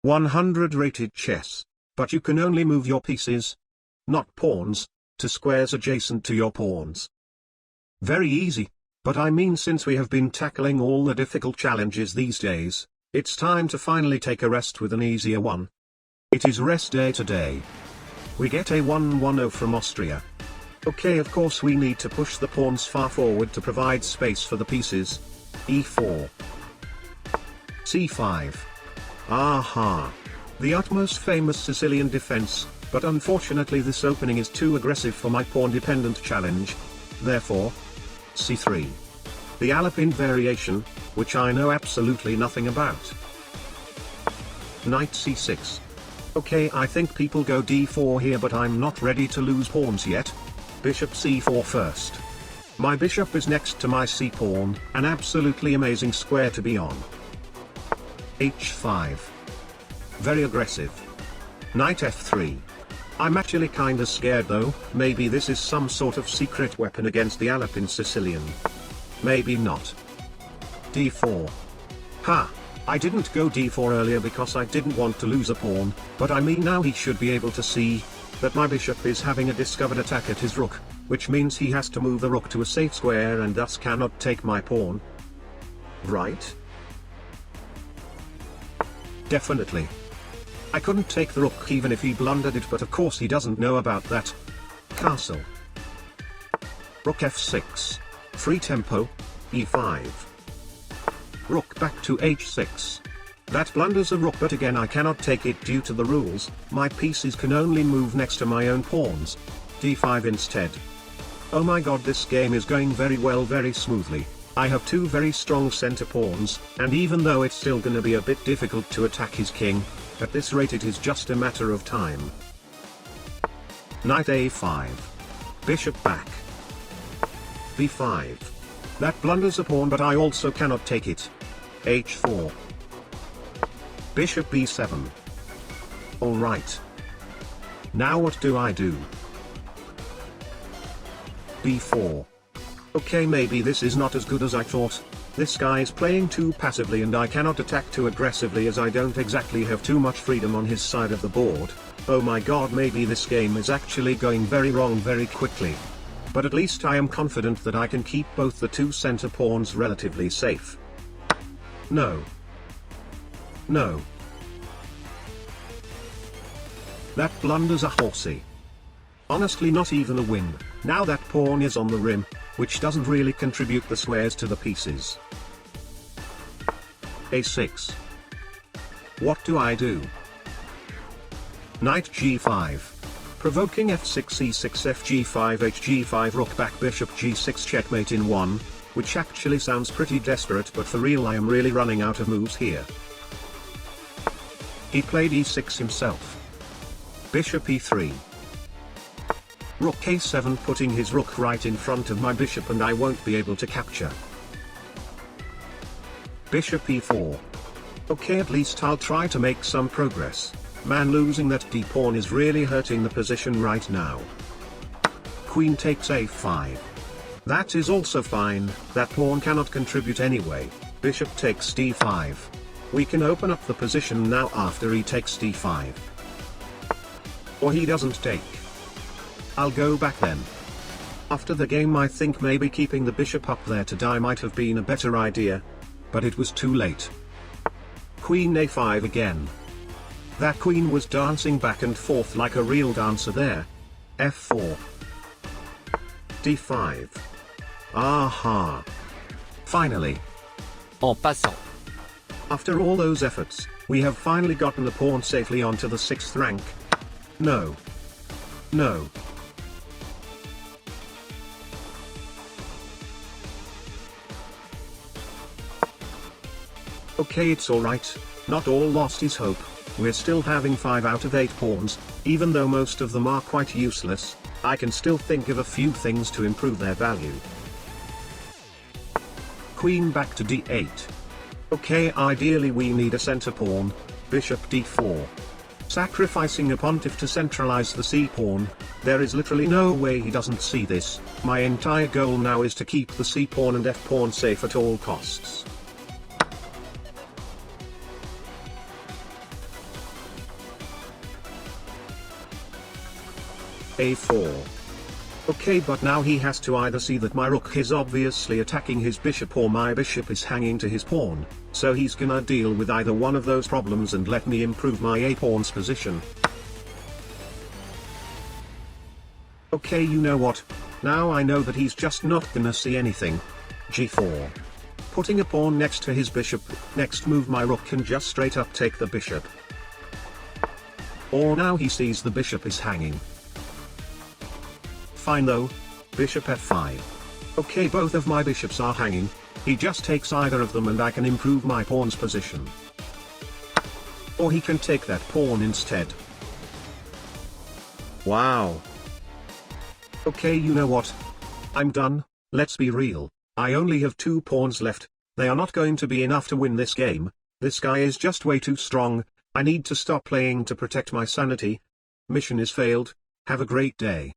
100 rated chess. But you can only move your pieces, not pawns, to squares adjacent to your pawns. Very easy, but I mean, since we have been tackling all the difficult challenges these days, it's time to finally take a rest with an easier one. It is rest day today. We get a 1-1-0 from Austria. Okay, of course we need to push the pawns far forward to provide space for the pieces. e4. c5. Aha! The utmost famous Sicilian defense, but unfortunately this opening is too aggressive for my pawn-dependent challenge. Therefore, c3. The Alpine variation, which I know absolutely nothing about. Knight c6. Okay, I think people go d4 here, but I'm not ready to lose pawns yet. Bishop c4 first. My bishop is next to my c-pawn, an absolutely amazing square to be on. h5. Very aggressive. Knight f3. I'm actually kinda scared though, maybe this is some sort of secret weapon against the Alpine Sicilian. Maybe not. d4. Ha! I didn't go d4 earlier because I didn't want to lose a pawn, but I mean now he should be able to see that my bishop is having a discovered attack at his rook, which means he has to move the rook to a safe square and thus cannot take my pawn. Right? Definitely. I couldn't take the rook even if he blundered it, but of course he doesn't know about that. Castle. Rook f6. Free tempo. e5. Rook back to h6. That blunders a rook, but again I cannot take it due to the rules. My pieces can only move next to my own pawns. d5 instead. Oh my god, this game is going very well, very smoothly. I have two very strong center pawns, and even though it's still gonna be a bit difficult to attack his king, at this rate it is just a matter of time. Knight a5. Bishop back. b5. That blunders a pawn, but I also cannot take it. h4. Bishop b7. Alright. Now what do I do? b4. Okay, maybe this is not as good as I thought. This guy is playing too passively and I cannot attack too aggressively as I don't exactly have too much freedom on his side of the board. Oh my god, maybe this game is actually going very wrong very quickly. But at least I am confident that I can keep both the two center pawns relatively safe. No. No. That blunders a horsey. Honestly, not even a win. Now that pawn is on the rim, which doesn't really contribute the squares to the pieces. a6. What do I do? Knight g5. Provoking f6 e6 fg5 hg5 rook back bishop g6 checkmate in one, which actually sounds pretty desperate, but for real I am really running out of moves here. He played e6 himself. Bishop e3. Rook a7, putting his rook right in front of my bishop and I won't be able to capture. Bishop e4. Okay, at least I'll try to make some progress. Man, losing that d-pawn is really hurting the position right now. Queen takes a5. That is also fine, that pawn cannot contribute anyway. Bishop takes d5. We can open up the position now after he takes d5. Or he doesn't take. I'll go back then. After the game I think maybe keeping the bishop up there to die might have been a better idea. But it was too late. Queen a5 again. That queen was dancing back and forth like a real dancer there. f4. d5. Aha. Finally. En passant. After all those efforts, we have finally gotten the pawn safely onto the 6th rank. No. No. Okay, it's alright, not all lost is hope. We're still having 5 out of 8 pawns, even though most of them are quite useless. I can still think of a few things to improve their value. Queen back to d8. Okay, ideally we need a center pawn. Bishop d4. Sacrificing a pontiff to centralize the c-pawn. There is literally no way he doesn't see this. My entire goal now is to keep the c-pawn and f-pawn safe at all costs. a4. Okay, but now he has to either see that my rook is obviously attacking his bishop or my bishop is hanging to his pawn, so he's gonna deal with either one of those problems and let me improve my a-pawn's position. Okay, you know what? Now I know that he's just not gonna see anything. g4. Putting a pawn next to his bishop, next move my rook can just straight up take the bishop. Or now he sees the bishop is hanging. Fine though. Bishop f5. Okay, both of my bishops are hanging, he just takes either of them and I can improve my pawn's position. Or he can take that pawn instead. Wow. Okay, you know what? I'm done. Let's be real. I only have 2 pawns left. They are not going to be enough to win this game. This guy is just way too strong. I need to stop playing to protect my sanity. Mission is failed. Have a great day.